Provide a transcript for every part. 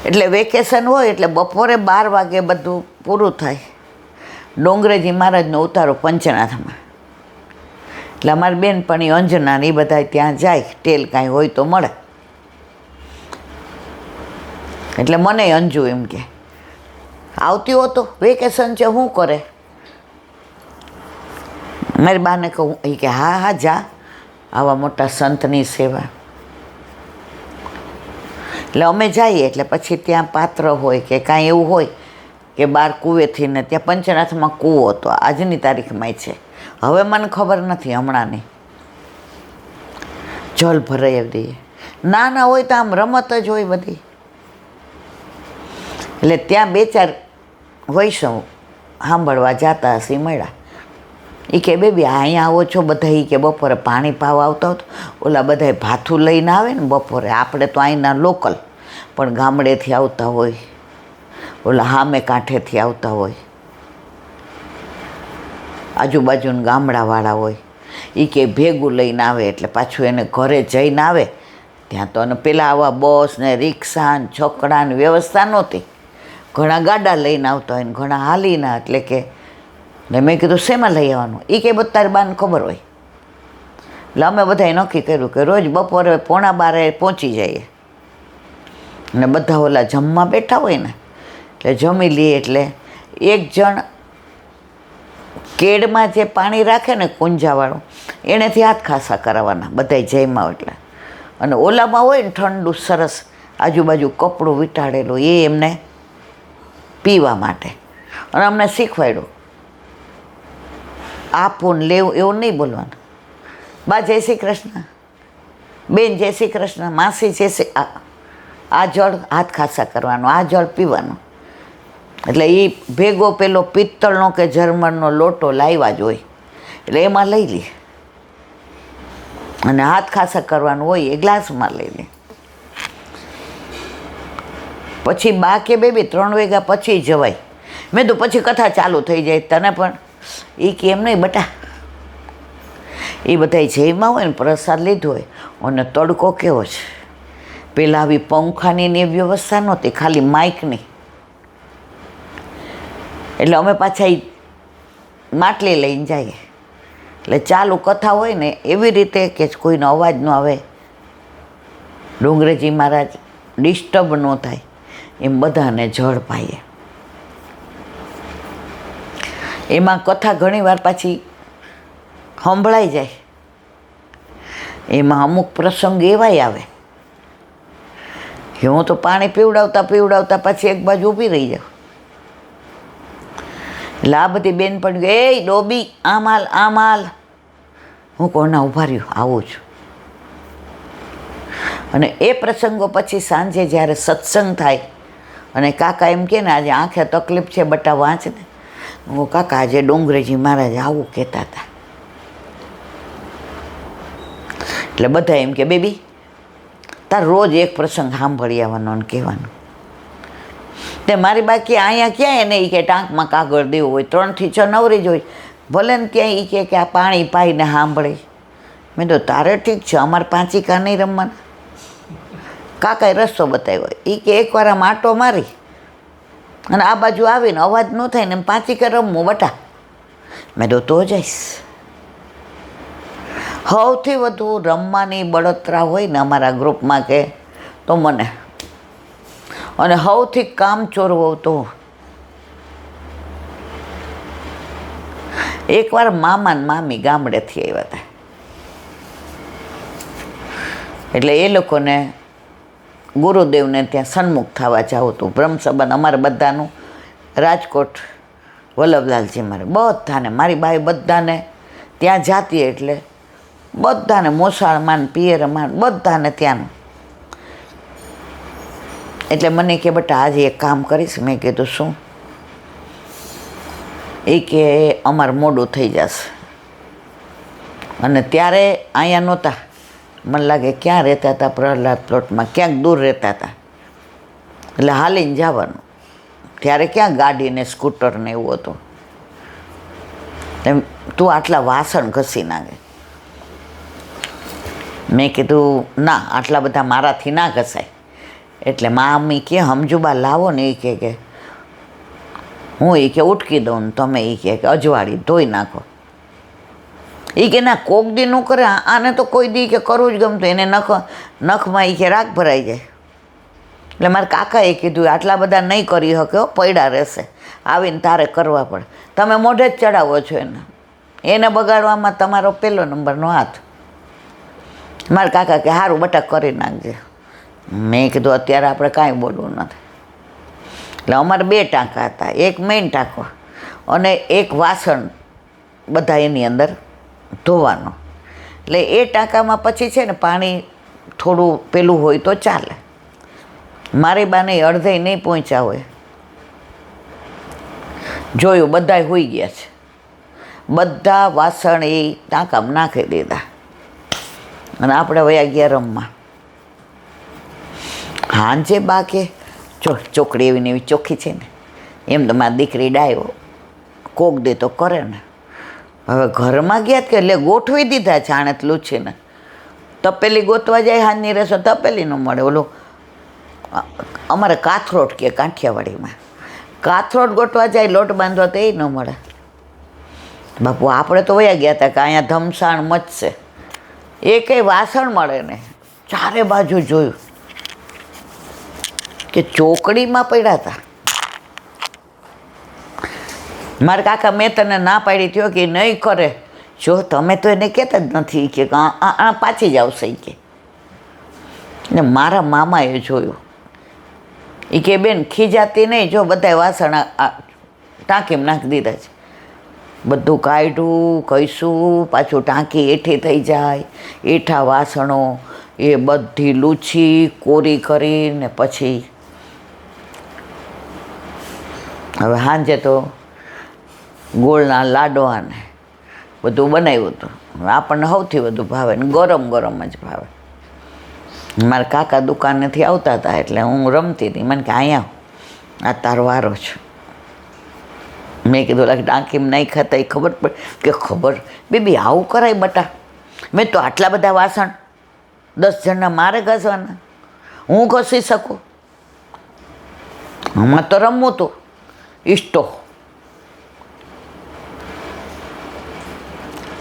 એટલે વેકેશન હોય એટલે બપોરે 12 વાગે બધું પૂરું થાય. ડોંગરેજી મહારાજનો ઉતારો પંચનાથમાં. એટલે અમારી બેનપણી અંજના ને એ બધા ત્યાં જાય, ટેલ કાંઈ હોય તો મળે. એટલે મને અંજુ એમ કે આવતી હો તો વેકેશન છે શું કરે. મારી બાને કહું, એ કે હા હા જા, આવા મોટા સંતની સેવા. એટલે અમે જઈએ એટલે પછી ત્યાં પાત્ર હોય કે કાંઈ એવું હોય કે બહાર કૂવેથી ને ત્યાં પંચનાથમાં કૂવો હતો, આજની તારીખમાં છે, હવે મને ખબર નથી હમણાંની. જલ ભરાઈ દઈએ, ના હોય તો આમ રમત જ હોય બધી. એટલે ત્યાં 2-4 વૈષ્ણવ સાંભળવા જતા હશે મળ્યા. એ કે બેબી અહીંયા આવો છો બધા, એ કે બપોરે પાણી પાવા આવતા હોત. ઓલા બધા ભાથું લઈને આવે ને બપોરે, આપણે તો અહીંના લોકલ પણ ગામડેથી આવતા હોય, ઓલા સામે કાંઠેથી આવતા હોય, આજુબાજુના ગામડાવાળા હોય. એ કે ભેગું લઈને આવે એટલે પાછું એને ઘરે જઈને આવે ત્યાં તો. અને પેલા આવા બસ ને રિક્ષા ને છકડા ને વ્યવસ્થા નહોતી. ઘણા ગાડા લઈને આવતા હોય ને ઘણા હાલીના. એટલે કે ને મેં કીધું શેમાં લઈ આવવાનું. એ કે બધું તારી બાને ખબર હોય. એટલે અમે બધાએ નક્કી કર્યું કે રોજ બપોરે 11:15 પહોંચી જઈએ. ને બધા ઓલા જમવા બેઠા હોય ને એટલે જમી લઈએ. એટલે એક જણ કેડમાં જે પાણી રાખે ને કુંજાવાળું, એનેથી હાથ ખાસા કરાવવાના બધાય જમ્યા એટલે. અને ઓલામાં હોય ને ઠંડુ સરસ આજુબાજુ કપડું વીંટાળેલું, એ એમને પીવા માટે. અને અમને શીખવાડ્યું આપવું ને લેવું એવું નહીં બોલવાનું. બા જય શ્રી કૃષ્ણ, બેન જય શ્રી કૃષ્ણ, માસી જય શ્રી, આ જળ હાથ ખાસા કરવાનું, આ જળ પીવાનું. એટલે એ ભેગો પેલો પિત્તળનો કે જર્મનનો લોટો લાવ્યા જ હોય એટલે એમાં લઈ લે. અને હાથ ખાસા કરવાનું હોય એ ગ્લાસમાં લઈ લે. પછી બા કે બેબી 3 વાગ્યા પછી જવાય. મેં તો પછી કથા ચાલુ થઈ જાય તને પણ. એ કે એમ નહીં બટા, એ બધા જયમાં હોય ને પ્રસાદ લીધો હોય અને તડકો કેવો છે. પેલા આવી પંખાની ને વ્યવસ્થા નહોતી, ખાલી માઇકની. એટલે અમે પાછા એ માટલી લઈને જઈએ. એટલે ચાલુ કથા હોય ને એવી રીતે કે કોઈનો અવાજ ન આવે, ડોંગરેજી મહારાજ ડિસ્ટર્બ ન થાય એમ બધાને જળ પાઈએ. એમાં કથા ઘણીવાર પાછી સંભળાઈ જાય. એમાં અમુક પ્રસંગ એવાય આવે કે હું તો પાણી પીવડાવતા પછી એક બાજુ ઊભી રહી જાઉં. એટલે આ બધી બેન પણ એ ડોબી આમ હાલ, હું કોના ઊભા રહ્યું આવું છું. અને એ પ્રસંગો પછી સાંજે જ્યારે સત્સંગ થાય અને કાકા એમ કે ને આજે આંખે તકલીફ છે બટા વાંચ ને, હું કાકા આજે ડોંગરેજી મહારાજ આવું કહેતા હતા. એટલે બધા એમ કે બેબી તાર રોજ એક પ્રસંગ સાંભળી આવવાનો ને કહેવાનું. તે મારી બાકી અહીંયા ક્યાંય એને એ કે ટાંકમાં કાગળ દેવું હોય 3 થી 6 નવરી જ હોય, ભલે ને ત્યાં એ કે આ પાણી પાઈને સાંભળે. મેં તો તારે ઠીક છે, અમારે પાંચિકા નહીં રમવાના. કાકાએ રસ્તો બતાવ્યો. એ કે એકવાર આમ આંટો મારી અને આ બાજુ આવીને અવાજ ન થાય ને એમ પાંચિકા રમવું બટા. મેં તો જઈશ. સૌથી વધુ રમવાની બળતરા હોય ને અમારા ગ્રુપમાં કે તો મને, અને સૌથી કામચોર હોવ તો એકવાર મામા ને મામી ગામડેથી આવ્યા હતા. એટલે એ લોકોને ગુરુદેવને ત્યાં સન્મુખ થવા જવું હતું. બ્રહ્મસંબંધ અમારે બધાનું રાજકોટ વલ્લભલાલજી મારે બધાને, મારી બાઈ બધાને ત્યાં જાતી. એટલે બધાને મોસાળમાં પિયરમાં બધાને ત્યાંનું. એટલે મને કે બેટા આજે એક કામ કરીશ. મેં કીધું શું? એ કે અમારે મોડું થઈ જશે. અને ત્યારે અહીંયા નહોતા, મને લાગે ક્યાં રહેતા હતા, પ્રહલાદ પ્લોટમાં ક્યાંક દૂર રહેતા હતા. એટલે હાલીને જવાનું. ત્યારે ક્યાં ગાડી ને સ્કૂટર ને એવું હતું. એમ તું આટલા વાસણ ઘસી નાખે. મેં કીધું ના, આટલા બધા મારાથી ના ઘસાય. એટલે મામી કે સમજુબા લાવો ને એ કે હું એ કે ઉટકી દઉં ને તમે એ કે અજવાળી ધોઈ નાખો. એ કે ના કોક દી નું કરે, આને તો કોઈ દી કે કરવું જ ગમતું, એને નખમાં એ કે રાગ ભરાઈ જાય. એટલે મારા કાકાએ કીધું આટલા બધા નહીં કરી શકે, પૈડા રહેશે, આવીને તારે કરવા પડે, તમે મોઢે જ ચડાવો છો એને બગાડવામાં તમારો પહેલો નંબરનો હાથ. મારા કાકા કે સારું બટા કરી નાખજે. મેં કીધું અત્યારે આપણે કાંઈ બોલવું નથી. એટલે અમારે 2 ટાંકા હતા, એક મેઇન ટાંકો અને એક વાસણ બધા એની અંદર ધોવાનો. એટલે એ ટાંકામાં પછી છે ને પાણી થોડું પેલું હોય તો ચાલે. મારી બાને અડધે નહીં પહોંચ્યા હોય, જોયું બધાય હોઈ ગયા છે, બધા વાસણ એ ટાંકામાં નાખી દીધા અને આપણે વયા ગયા રમવા. હાંજે બા કે જો ચોકડી એવી ને એવી ચોખ્ખી છે ને, એમ તો મારી દીકરી ડાયો કોક દે તો કરે ને. હવે ઘરમાં ગયા કે એટલે ગોઠવી દીધા જાણે લૂછીને. તપેલી ગોતવા જાય હાંજની રહેશો, તપેલી ન મળે. ઓલું અમારે કાથરોટ કે કાઠિયાવાડીમાં કાથરોટ ગોટવા જાય લોટ બાંધવા તો એ ન મળે. બાપુ આપણે તો વયા ગયા હતા કે અહીંયા ધમસાણ મચશે, એ કંઈ વાસણ મળે ને. ચારે બાજુ જોયું કે ચોકડીમાં પડ્યા હતા. મારા કાકા મેં તને ના પાડી થયો કે નહીં કરે, જો તમે તો એને કહેતા જ નથી કે પાછી જ આવશે કે. ને મારા મામાએ જોયું, એ કે બેન ખીજાતી નહીં, જો બધા વાસણ ટાંકીમાં નાખી દીધા છે. બધું કાઢ્યું, કહીશું પાછું ટાંકી એઠી થઈ જાય, એઠા વાસણો એ બધી લૂછી કોરી કરીને પછી હવે સાંજે તો ગોળના લાડવા ને બધું બનાવ્યું હતું. આપણને સૌથી વધુ ભાવે ને ગરમ ગરમ જ ભાવે. મારા કાકા દુકાનેથી આવતા હતા એટલે હું રમતી હતી. મને કે અહીંયા આ તારો વારો છે. મેં કીધું લાગે ટાંકીમાં નહીં ખાતા એ ખબર પડે કે ખબર બેબી આવું કરાય બટા. મેં તો આટલા બધા વાસણ 10 જણના મારે ઘસવાના, હું ઘસી શકું? હમણાં તો રમવું હતું ઈસ્ટો.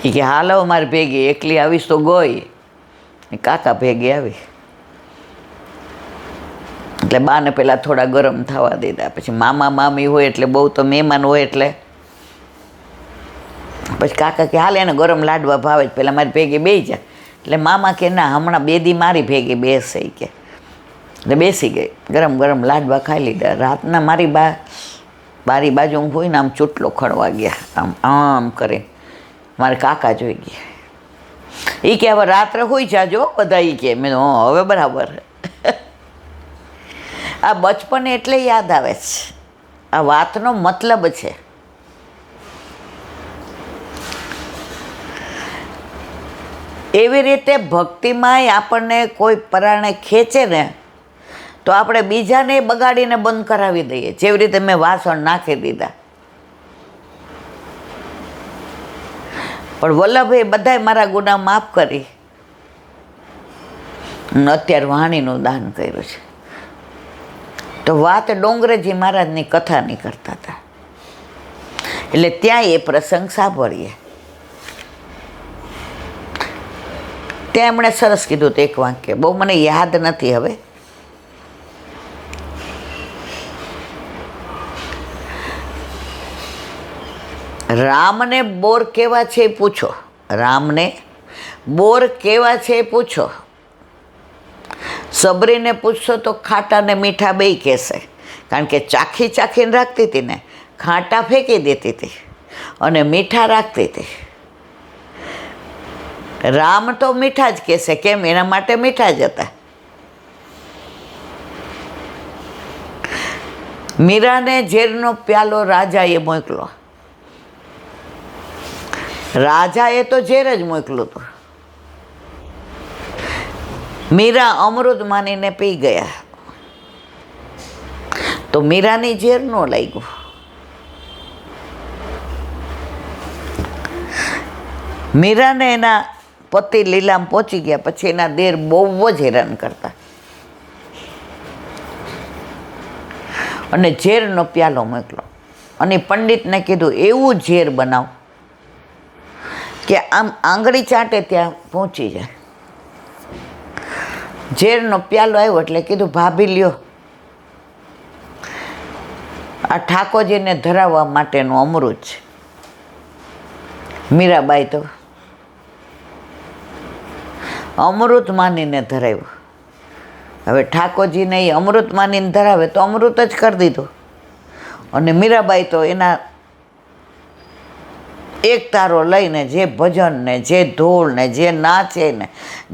એ કે હાલ હવે મારી ભેગી એકલી આવીશ તો ગઈ. કાકા ભેગી આવી એટલે બાને પહેલાં થોડા ગરમ થવા દીધા. પછી મામા મામી હોય એટલે બહુ તો મહેમાન હોય એટલે પછી કાકા કે હાલ એને ગરમ લાડવા ભાવે જ, પહેલાં મારી ભેગી બેસી જાય. એટલે મામા કે ના હમણાં 2 દી મારી ભેગી બેસે કે. એટલે બેસી ગઈ, ગરમ ગરમ લાડવા ખાઈ લીધા. રાતના મારી બારી બાજુ હું હોય ને આમ ચૂંટલો ખણવા ગયા, આમ કરીને મારે કાકા જોઈ ગયા. એ કે હવે રાત્રે હોઈ જાજો બધા. એ કે મેં હવે બરાબર. આ બચપન એટલે યાદ આવે છે, આ વાતનો મતલબ છે. એવી રીતે ભક્તિમાંય આપણને કોઈ પરાણે ખેંચે ને તો આપણે બીજાને બગાડીને બંધ કરાવી દઈએ. જેવી રીતે મેં વાસણ નાખી દીધા, પણ વલ્લભે બધાય મારા ગુના માફ કરી અત્યારે વાણીનું દાન કર્યું છે. તો વાત ડોંગરેજી મહારાજની કથાની કરતા હતા એટલે ત્યાં એ પ્રસંગ સાંભળીએ. ત્યાં એમણે સરસ કીધું હતું એક વાક્ય, બહુ મને યાદ નથી હવે. રામને બોર કેવા છે પૂછો, રામને બોર કેવા છે પૂછો. સબરીને પૂછશો તો ખાટા ને મીઠા બેય કહેશે, કારણ કે ચાખી ચાખીને રાખતી હતી ને, ખાટા ફેંકી દેતી હતી અને મીઠા રાખતી હતી. રામ તો મીઠા જ કહેશે, કેમ એના માટે મીઠા જ હતા. મીરાને ઝેરનો પ્યાલો રાજાએ મોકલો. રાજાએ તો ઝેર જ મોકલું હતું. મીરા અમૃત માનીને પી ગયા તો મીરાની ઝેર ન લાગ્યું. મીરાને એના પતિ લીલામ પહોંચી ગયા પછી એના દેર બહુ જ હેરાન કરતા. અને ઝેરનો પ્યાલો મોકલો. અને પંડિતને કીધું એવું ઝેર બનાવ કે આમ આંગળી ચાટે ત્યાં પહોંચી જાય. ઝેરનો પ્યાલો આવ્યો એટલે કીધું ભાભી લ્યો, આ ઠાકોરજીને ધરાવવા માટેનું અમૃત છે. મીરાબાઈ તો અમૃત માનીને ધરાવ્યું. હવે ઠાકોરજીને એ અમૃત માનીને ધરાવે તો અમૃત જ કરી દીધું. અને મીરાબાઈ તો એના એક તારો લઈને જે ભજન ને જે ઢોળ ને જે નાચે ને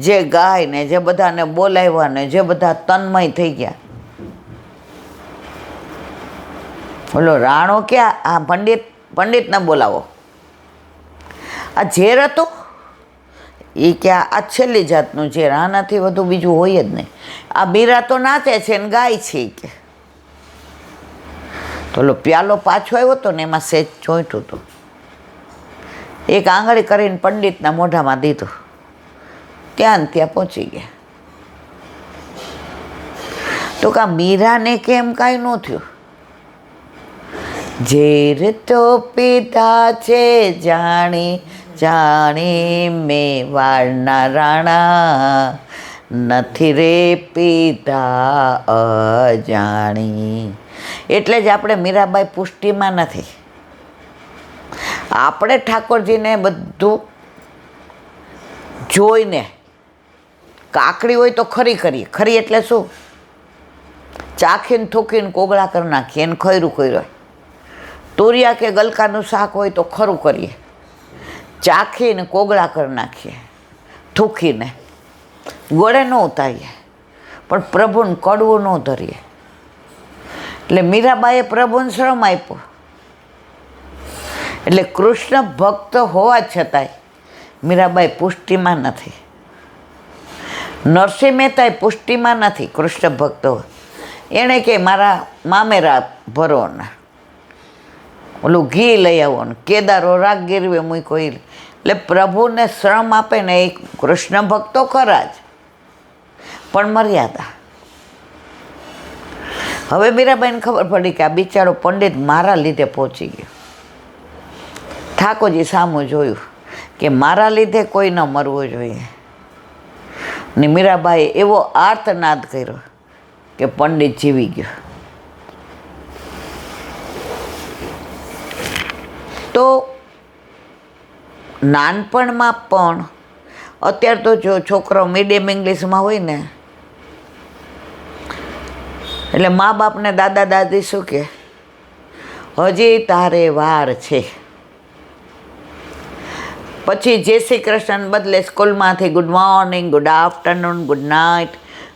જે ગાય ને જે બધાને બોલાવ્યા ને જે બધા તન્મય થઈ ગયા. બોલો રાણો ક્યાં? આ પંડિતને બોલાવો. આ ઝેર હતું એ ક્યાં? આ છેલ્લી જાતનું ઝેર, આનાથી વધુ બીજું હોય જ નહીં. આ મીરા તો નાચે છે ને ગાય છે કે. તો ઓલો પ્યાલો પાછો આવ્યો હતો ને એમાં સેજ ચોંટ્યું હતું. એક આંગળી કરીને પંડિતના મોઢામાં દીધું, ત્યાં પહોંચી ગયા. તો કા મીરાને કેમ કાંઈ ન થયું? ઝેર તો પીતા છે જાણી જાણી મેવાડના રાણા, નથી રે પીતા અજાણી. એટલે જ આપણે મીરાબાઈ પુષ્ટિમાં નથી. આપણે ઠાકોરજીને બધું જોઈને કાકડી હોય તો ખરી કરીએ. ખરી એટલે શું? ચાખીને થૂકીને કોગળા કરી નાખીએ એને ખૈરું કર્યું. તુરિયા કે ગલકાનું શાક હોય તો ખરું કરીએ, ચાખીને કોગળા કરી નાખીએ થૂકીને, ગળે ન ઉતારીએ, પણ પ્રભુને કડવું ન ધરીએ. એટલે મીરાબાઈએ પ્રભુને શ્રમ આપ્યો. એટલે કૃષ્ણ ભક્ત હોવા છતાંય મીરાબાઈ પુષ્ટિમાં નથી. નરસિંહ મહેતાએ પુષ્ટિમાં નથી કૃષ્ણ ભક્ત હોય. એણે કે મારા મામેરા ભરો ને ઓલું ઘી લઈ આવો ને કેદારો રાગ ગીરવે મૂકો. એટલે પ્રભુને શ્રમ આપે ને એ કૃષ્ણ ભક્તો ખરા જ, પણ મર્યાદા. હવે મીરાબાઈને ખબર પડી કે આ બિચારો પંડિત મારા લીધે પહોંચી ગયો. ઠાકોરજી સામું જોયું કે મારા લીધે કોઈ ન મરવું જોઈએ. ને મીરાબાઈએ એવો આર્તનાદ કર્યો કે પંડિત જીવી ગયો. તો નાનપણમાં પણ અત્યારે તો જો છોકરો મીડિયમ ઇંગ્લિશમાં હોય ને એટલે મા બાપને દાદા દાદી શું કહે? હજી તારે વાર છે. પછી જય શ્રી કૃષ્ણ બદલે સ્કૂલમાંથી good morning, good afternoon, good night,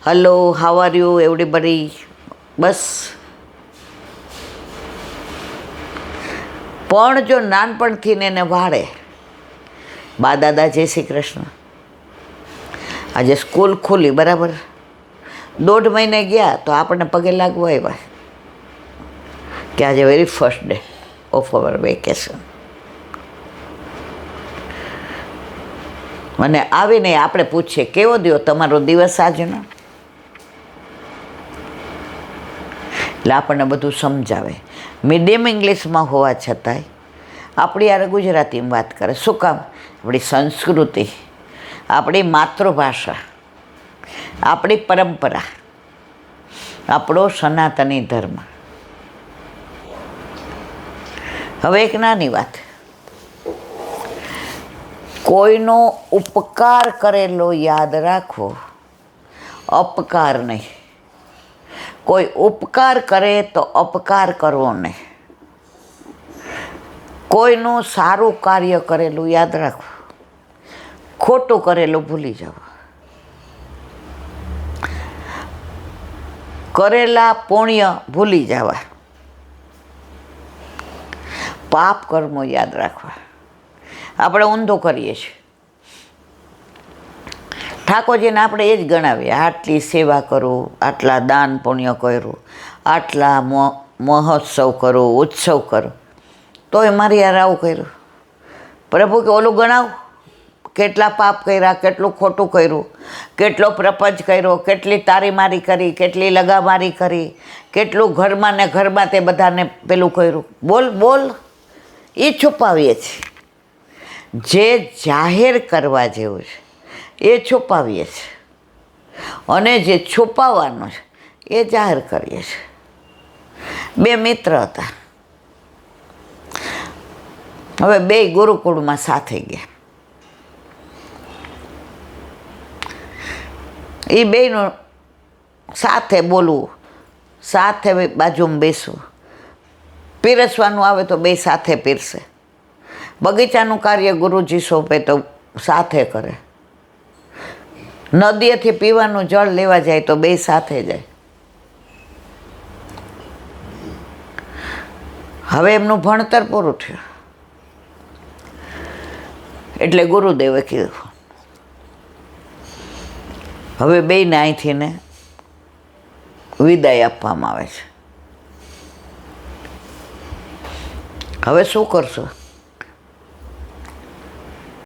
hello, how are you everybody. બસ. પણ જો નાનપણથી ને એને વાળે બા દાદા જય શ્રી કૃષ્ણ. આજે સ્કૂલ ખુલી બરાબર, 1.5 મહિને ગયા તો આપણને પગે લાગવા આવ્યા કે આજે very first day of our vacation. મને આવીને આપણે પૂછીએ કેવો દ્યો તમારો દિવસ આજનો? એટલે આપણને બધું સમજાવે. મીડિયમ ઇંગ્લિશમાં હોવા છતાંય આપણી યાર ગુજરાતીમાં વાત કરે. શું કામ? આપણી સંસ્કૃતિ, આપણી માતૃભાષા, આપણી પરંપરા, આપણો સનાતની ધર્મ. હવે એક નાની વાત, કોઈનો ઉપકાર કરેલો યાદ રાખવો, અપકાર નહીં. કોઈ ઉપકાર કરે તો અપકાર કરવો નહીં. કોઈનું સારું કાર્ય કરેલું યાદ રાખવું, ખોટું કરેલું ભૂલી જવું. કરેલા પુણ્ય ભૂલી જવા, પાપ કર્મો યાદ રાખવા. આપણે ઊંધો કરીએ છીએ. ઠાકોરજીને આપણે એ જ ગણાવીએ, આટલી સેવા કરું, આટલા દાન પુણ્ય કર્યું, આટલા મહોત્સવ કરું, ઉત્સવ કરું, તોય મારી યાર આવું કર્યું. પ્રભુ કે ઓલું ગણાવ, કેટલા પાપ કર્યા, કેટલું ખોટું કર્યું, કેટલો પ્રપંચ કર્યો, કેટલી તારીમારી કરી, કેટલી લગામારી કરી, કેટલું ઘરમાં ને ઘરમાં તે બધાને પેલું કર્યું. બોલ બોલ. એ છુપાવીએ છીએ. જે જાહેર કરવા જેવું છે એ છુપાવીએ છીએ, અને જે છુપાવવાનું છે એ જાહેર કરીએ છીએ. બે મિત્ર હતા. હવે બે ગુરુકુળમાં સાથે ગયા. એ બેયનું સાથે બોલવું, સાથે બાજુમાં બેસવું, પીરસવાનું આવે તો બે સાથે પીરસે. બગીચાનું કાર્ય ગુરુજી સોંપે તો સાથે કરે. નદીએથી પીવાનું જળ લેવા જાય તો બે સાથે જાય. હવે એમનું ભણતર પૂરું થયું એટલે ગુરુદેવે કીધું હવે બેયને અહીંથી ને વિદાય આપવામાં આવે છે. હવે શું કરશો?